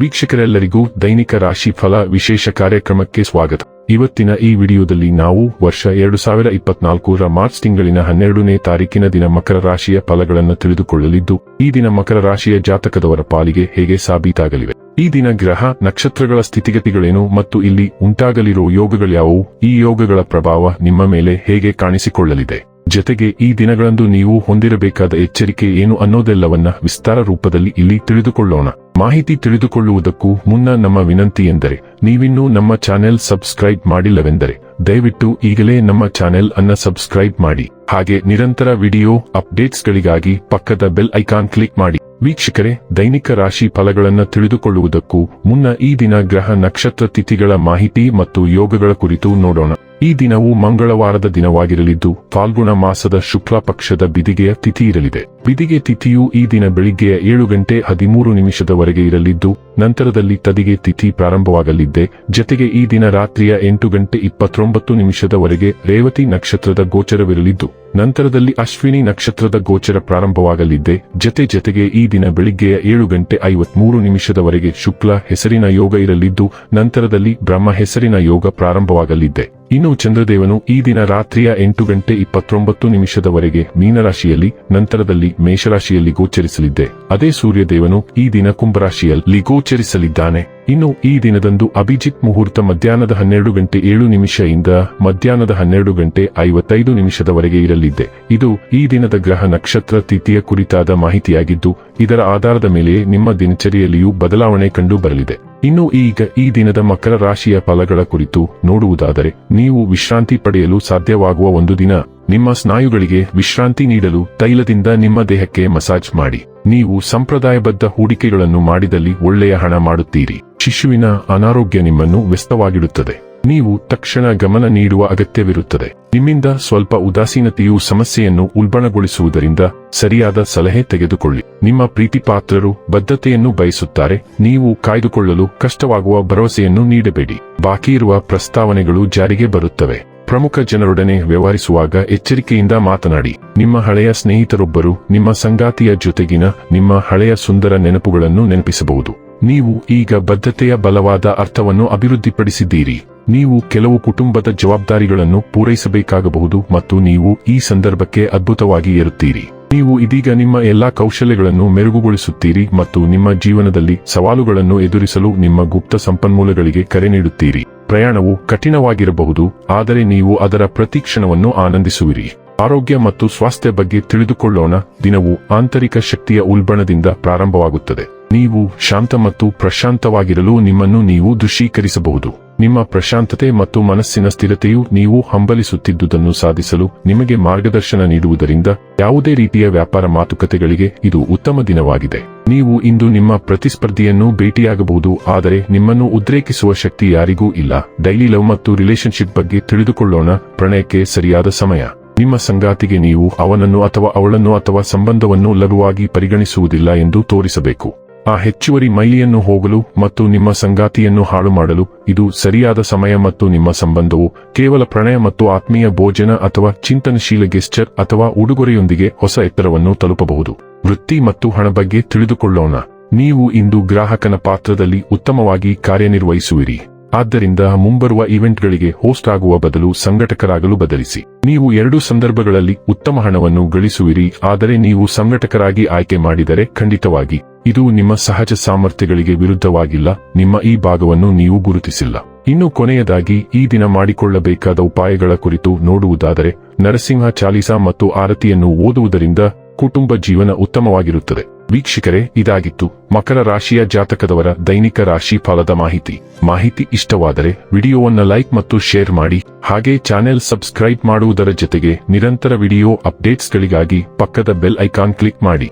ವೀಕ್ಷಕರೆಲ್ಲರಿಗೂ ದೈನಿಕ ರಾಶಿ ಫಲ ವಿಶೇಷ ಕಾರ್ಯಕ್ರಮಕ್ಕೆ ಸ್ವಾಗತ. ಇವತ್ತಿನ ಈ ವಿಡಿಯೋದಲ್ಲಿ ನಾವು ವರ್ಷ 2024ರ ಮಾರ್ಚ್ ತಿಂಗಳಿನ 12ನೇ ತಾರೀಕಿನ ದಿನ ಮಕರ ರಾಶಿಯ ಫಲಗಳನ್ನು ತಿಳಿದುಕೊಳ್ಳಲಿದ್ದು, ಈ ದಿನ ಮಕರ ರಾಶಿಯ ಜಾತಕದವರ ಪಾಲಿಗೆ ಹೇಗೆ ಸಾಬೀತಾಗಲಿವೆ, ಈ ದಿನ ಗ್ರಹ ನಕ್ಷತ್ರಗಳ ಸ್ಥಿತಿಗತಿಗಳೇನು ಮತ್ತು ಇಲ್ಲಿ ಉಂಟಾಗಲಿರುವ ಯೋಗಗಳ್ಯಾವುವು, ಈ ಯೋಗಗಳ ಪ್ರಭಾವ ನಿಮ್ಮ ಮೇಲೆ ಹೇಗೆ ಕಾಣಿಸಿಕೊಳ್ಳಲಿದೆ, ಜೊತೆಗೆ ಈ ದಿನಗಳಂದು ನೀವು ಹೊಂದಿರಬೇಕಾದ ಎಚ್ಚರಿಕೆ ಏನು ಅನ್ನೋದೆಲ್ಲವನ್ನ ವಿಸ್ತಾರ ರೂಪದಲ್ಲಿ ಇಲ್ಲಿ ತಿಳಿದುಕೊಳ್ಳೋಣ. ಮಾಹಿತಿ ತಿಳಿದುಕೊಳ್ಳುವುದಕ್ಕೂ ಮುನ್ನ ನಮ್ಮ ವಿನಂತಿ ಎಂದರೆ, ನೀವಿನ್ನೂ ನಮ್ಮ ಚಾನೆಲ್ ಸಬ್ಸ್ಕ್ರೈಬ್ ಮಾಡಿಲ್ಲವೆಂದರೆ ದಯವಿಟ್ಟು ಈಗಲೇ ನಮ್ಮ ಚಾನೆಲ್ ಅನ್ನ ಸಬ್ಸ್ಕ್ರೈಬ್ ಮಾಡಿ. ಹಾಗೆ ನಿರಂತರ ವಿಡಿಯೋ ಅಪ್ಡೇಟ್ಸ್ಗಳಿಗಾಗಿ ಪಕ್ಕದ ಬೆಲ್ ಐಕಾನ್ ಕ್ಲಿಕ್ ಮಾಡಿ. ವೀಕ್ಷಕರೇ, ದೈನಿಕ ರಾಶಿ ಫಲಗಳನ್ನು ತಿಳಿದುಕೊಳ್ಳುವುದಕ್ಕೂ ಮುನ್ನ ಈ ದಿನ ಗ್ರಹ ನಕ್ಷತ್ರ ತಿಥಿಗಳ ಮಾಹಿತಿ ಮತ್ತು ಯೋಗಗಳ ಕುರಿತು ನೋಡೋಣ. ಈ ದಿನವು ಮಂಗಳವಾರದ ದಿನವಾಗಿರಲಿದ್ದು, ಫಾಲ್ಗುಣ ಮಾಸದ ಶುಕ್ಲ ಪಕ್ಷದ ಬಿದಿಗೆಯ ತಿಥಿ ಇರಲಿದೆ. ಬಿದಿಗೆ ತಿಥಿಯು ಈ ದಿನ ಬೆಳಿಗ್ಗೆಯ 7:13 ಇರಲಿದ್ದು, ನಂತರದಲ್ಲಿ ತದಿಗೆ ತಿಥಿ ಪ್ರಾರಂಭವಾಗಲಿದ್ದೆ. ಜೊತೆಗೆ ಈ ದಿನ ರಾತ್ರಿಯ 8:29 ರೇವತಿ ನಕ್ಷತ್ರದ ಗೋಚರವಿರಲಿದ್ದು, ನಂತರದಲ್ಲಿ ಅಶ್ವಿನಿ ನಕ್ಷತ್ರದ ಗೋಚರ ಪ್ರಾರಂಭವಾಗಲಿದ್ದೆ. ಜೊತೆಗೆ ಈ ದಿನ ಬೆಳಿಗ್ಗೆಯ 7:53 ಶುಕ್ಲ ಹೆಸರಿನ ಯೋಗ ಇರಲಿದ್ದು, ನಂತರದಲ್ಲಿ ಬ್ರಹ್ಮ ಹೆಸರಿನ ಯೋಗ ಪ್ರಾರಂಭವಾಗಲಿದ್ದೆ. ಇನ್ನು ಚಂದ್ರದೇವನು ಈ ದಿನ ರಾತ್ರಿಯ 8:29 ಮೀನರಾಶಿಯಲ್ಲಿ, ನಂತರದಲ್ಲಿ ಮೇಷರಾಶಿಯಲ್ಲಿ ಗೋಚರಿಸಲಿದ್ದೆ. ಅದೇ ಸೂರ್ಯದೇವನು ಈ ದಿನ ಕುಂಭರಾಶಿಯಲ್ಲಿ ಗೋಚರಿಸಲಿದ್ದಾನೆ. ಇನ್ನು ಈ ದಿನದಂದು ಅಭಿಜಿತ್ ಮುಹೂರ್ತ ಮಧ್ಯಾಹ್ನದ 12:07 ಇಂದ ಮಧ್ಯಾಹ್ನದ 12:55 ಇರಲಿದೆ. ಇದು ಈ ದಿನದ ಗ್ರಹ ನಕ್ಷತ್ರ ತಿಥಿಯ ಕುರಿತಾದ ಮಾಹಿತಿಯಾಗಿದ್ದು, ಇದರ ಆಧಾರದ ಮೇಲೆ ನಿಮ್ಮ ದಿನಚರಿಯಲ್ಲಿಯೂ ಬದಲಾವಣೆ ಕಂಡು ಬರಲಿದೆ. ಇನ್ನು ಈಗ ಈ ದಿನದ ಮಕರ ರಾಶಿಯ ಫಲಗಳ ಕುರಿತು ನೋಡುವುದಾದರೆ, ನೀವು ವಿಶ್ರಾಂತಿ ಪಡೆಯಲು ಸಾಧ್ಯವಾಗುವ ಒಂದು ದಿನ. ನಿಮ್ಮ ಸ್ನಾಯುಗಳಿಗೆ ವಿಶ್ರಾಂತಿ ನೀಡಲು ತೈಲದಿಂದ ನಿಮ್ಮ ದೇಹಕ್ಕೆ ಮಸಾಜ್ ಮಾಡಿ. ನೀವು ಸಂಪ್ರದಾಯಬದ್ಧ ಹೂಡಿಕೆಗಳನ್ನು ಮಾಡಿದಲ್ಲಿ ಒಳ್ಳೆಯ ಹಣ ಮಾಡುತ್ತೀರಿ. ಶಿಶುವಿನ ಅನಾರೋಗ್ಯ ನಿಮ್ಮನ್ನು ವ್ಯಸ್ತವಾಗಿಡುತ್ತದೆ. ನೀವು ತಕ್ಷಣ ಗಮನ ನೀಡುವ ಅಗತ್ಯವಿರುತ್ತದೆ. ನಿಮ್ಮಿಂದ ಸ್ವಲ್ಪ ಉದಾಸೀನತೆಯು ಸಮಸ್ಯೆಯನ್ನು ಉಲ್ಬಣಗೊಳಿಸುವುದರಿಂದ ಸರಿಯಾದ ಸಲಹೆ ತೆಗೆದುಕೊಳ್ಳಿ. ನಿಮ್ಮ ಪ್ರೀತಿಪಾತ್ರರು ಬದ್ಧತೆಯನ್ನು ಬಯಸುತ್ತಾರೆ. ನೀವು ಕಾಯ್ದುಕೊಳ್ಳಲು ಕಷ್ಟವಾಗುವ ಭರವಸೆಯನ್ನು ನೀಡಬೇಡಿ. ಬಾಕಿ ಇರುವ ಪ್ರಸ್ತಾವನೆಗಳು ಜಾರಿಗೆ ಬರುತ್ತವೆ. ಪ್ರಮುಖ ಜನರೊಡನೆ ವ್ಯವಹರಿಸುವಾಗ ಎಚ್ಚರಿಕೆಯಿಂದ ಮಾತನಾಡಿ. ನಿಮ್ಮ ಹಳೆಯ ಸ್ನೇಹಿತರೊಬ್ಬರು ನಿಮ್ಮ ಸಂಗಾತಿಯ ಜೊತೆಗಿನ ನಿಮ್ಮ ಹಳೆಯ ಸುಂದರ ನೆನಪುಗಳನ್ನು ನೆನಪಿಸಬಹುದು. ನೀವು ಈಗ ಬದ್ಧತೆಯ ಬಲವಾದ ಅರ್ಥವನ್ನು ಅಭಿವೃದ್ಧಿಪಡಿಸಿದ್ದೀರಿ. ನೀವು ಕೆಲವು ಕುಟುಂಬದ ಜವಾಬ್ದಾರಿಗಳನ್ನು ಪೂರೈಸಬೇಕಾಗಬಹುದು ಮತ್ತು ನೀವು ಈ ಸಂದರ್ಭಕ್ಕೆ ಅದ್ಭುತವಾಗಿ ಏರುತ್ತೀರಿ. ನೀವು ಇದೀಗ ನಿಮ್ಮ ಎಲ್ಲಾ ಕೌಶಲ್ಯಗಳನ್ನು ಮೆರುಗುಗೊಳಿಸುತ್ತೀರಿ ಮತ್ತು ನಿಮ್ಮ ಜೀವನದಲ್ಲಿ ಸವಾಲುಗಳನ್ನು ಎದುರಿಸಲು ನಿಮ್ಮ ಗುಪ್ತ ಸಂಪನ್ಮೂಲಗಳಿಗೆ ಕರೆ ನೀಡುತ್ತೀರಿ. ಪ್ರಯಾಣವು ಕಠಿಣವಾಗಿರಬಹುದು, ಆದರೆ ನೀವು ಅದರ ಪ್ರತಿ ಕ್ಷಣವನ್ನು ಆನಂದಿಸುವಿರಿ. ಆರೋಗ್ಯ ಮತ್ತು ಸ್ವಾಸ್ಥ್ಯ ಬಗ್ಗೆ ತಿಳಿದುಕೊಳ್ಳೋಣ. ದಿನವು ಆಂತರಿಕ ಶಕ್ತಿಯ ಉಲ್ಬಣದಿಂದ ಪ್ರಾರಂಭವಾಗುತ್ತದೆ. ನೀವು ಶಾಂತ ಮತ್ತು ಪ್ರಶಾಂತವಾಗಿರಲು ನಿಮ್ಮನ್ನು ನೀವು ದೃಶ್ಯೀಕರಿಸಬಹುದು. ನಿಮ್ಮ ಪ್ರಶಾಂತತೆ ಮತ್ತು ಮನಸ್ಸಿನ ಸ್ಥಿರತೆಯು ನೀವು ಹಂಬಲಿಸುತ್ತಿದ್ದುದನ್ನು ಸಾಧಿಸಲು ನಿಮಗೆ ಮಾರ್ಗದರ್ಶನ ನೀಡುವುದರಿಂದ ಯಾವುದೇ ರೀತಿಯ ವ್ಯಾಪಾರ ಮಾತುಕತೆಗಳಿಗೆ ಇದು ಉತ್ತಮ ದಿನವಾಗಿದೆ. ನೀವು ಇಂದು ನಿಮ್ಮ ಪ್ರತಿಸ್ಪರ್ಧಿಯನ್ನು ಭೇಟಿಯಾಗಬಹುದು, ಆದರೆ ನಿಮ್ಮನ್ನು ಉದ್ರೇಕಿಸುವ ಶಕ್ತಿ ಯಾರಿಗೂ ಇಲ್ಲ. ಡೈಲಿ ಲವ್ ಮತ್ತು ರಿಲೇಶನ್ಶಿಪ್ ಬಗ್ಗೆ ತಿಳಿದುಕೊಳ್ಳೋಣ. ಪ್ರಣಯಕ್ಕೆ ಸರಿಯಾದ ಸಮಯ. ನಿಮ್ಮ ಸಂಗಾತಿಗೆ ನೀವು ಅವನನ್ನು ಅಥವಾ ಅವಳನ್ನು ಅಥವಾ ಸಂಬಂಧವನ್ನು ಲಘುವಾಗಿ ಪರಿಗಣಿಸುವುದಿಲ್ಲ ಎಂದು ತೋರಿಸಬೇಕು. ಆ ಹೆಚ್ಚುವರಿ ಮೈಲಿಯನ್ನು ಹೋಗಲು ಮತ್ತು ನಿಮ್ಮ ಸಂಗಾತಿಯನ್ನು ಹಾಳು ಮಾಡಲು ಇದು ಸರಿಯಾದ ಸಮಯ ಮತ್ತು ನಿಮ್ಮ ಸಂಬಂಧವು ಕೇವಲ ಪ್ರಣಯ ಮತ್ತು ಆತ್ಮೀಯ ಭೋಜನ ಅಥವಾ ಚಿಂತನಶೀಲ ಗೆಸ್ಚರ್ ಅಥವಾ ಉಡುಗೊರೆಯೊಂದಿಗೆ ಹೊಸ ಎತ್ತರವನ್ನು ತಲುಪಬಹುದು. ವೃತ್ತಿ ಮತ್ತು ಹಣ ಬಗ್ಗೆ ತಿಳಿದುಕೊಳ್ಳೋಣ. ನೀವು ಇಂದು ಗ್ರಾಹಕನ ಪಾತ್ರದಲ್ಲಿ ಉತ್ತಮವಾಗಿ ಕಾರ್ಯನಿರ್ವಹಿಸುವಿರಿ. ಆದ್ದರಿಂದ ಮುಂಬರುವ ಇವೆಂಟ್ಗಳಿಗೆ ಹೋಸ್ಟ್ ಆಗುವ ಬದಲು ಸಂಘಟಕರಾಗಲು ಬದಲಿಸಿ. ನೀವು ಎರಡೂ ಸಂದರ್ಭಗಳಲ್ಲಿ ಉತ್ತಮ ಹಣವನ್ನು ಗಳಿಸುವಿರಿ, ಆದರೆ ನೀವು ಸಂಘಟಕರಾಗಿ ಆಯ್ಕೆ ಮಾಡಿದರೆ ಖಂಡಿತವಾಗಿ ಇದು ನಿಮ್ಮ ಸಹಜ ಸಾಮರ್ಥ್ಯಗಳಿಗೆ ವಿರುದ್ಧವಾಗಿಲ್ಲ. ನಿಮ್ಮ ಈ ಭಾಗವನ್ನು ನೀವು ಗುರುತಿಸಿಲ್ಲ. ಇನ್ನು ಕೊನೆಯದಾಗಿ ಈ ದಿನ ಮಾಡಿಕೊಳ್ಳಬೇಕಾದ ಉಪಾಯಗಳ ಕುರಿತು ನೋಡುವುದಾದರೆ, ನರಸಿಂಹ ಚಾಲೀಸಾ ಮತ್ತು ಆರತಿಯನ್ನು ಓದುವುದರಿಂದ ಕುಟುಂಬ ಜೀವನ ಉತ್ತಮವಾಗಿರುತ್ತದೆ. ವೀಕ್ಷಕರೇ, ಇದಾಗಿತ್ತು ಮಕರ ರಾಶಿಯ ಜಾತಕದವರ ದೈನಿಕ ರಾಶಿ ಫಲದ ಮಾಹಿತಿ ಇಷ್ಟವಾದರೆ ವಿಡಿಯೋವನ್ನು ಲೈಕ್ ಮತ್ತು ಶೇರ್ ಮಾಡಿ. ಹಾಗೆ ಚಾನೆಲ್ ಸಬ್ಸ್ಕ್ರೈಬ್ ಮಾಡುವುದರ ಜೊತೆಗೆ ನಿರಂತರ ವಿಡಿಯೋ ಅಪ್ಡೇಟ್ಸ್ಗಳಿಗಾಗಿ ಪಕ್ಕದ ಬೆಲ್ ಐಕಾನ್ ಕ್ಲಿಕ್ ಮಾಡಿ.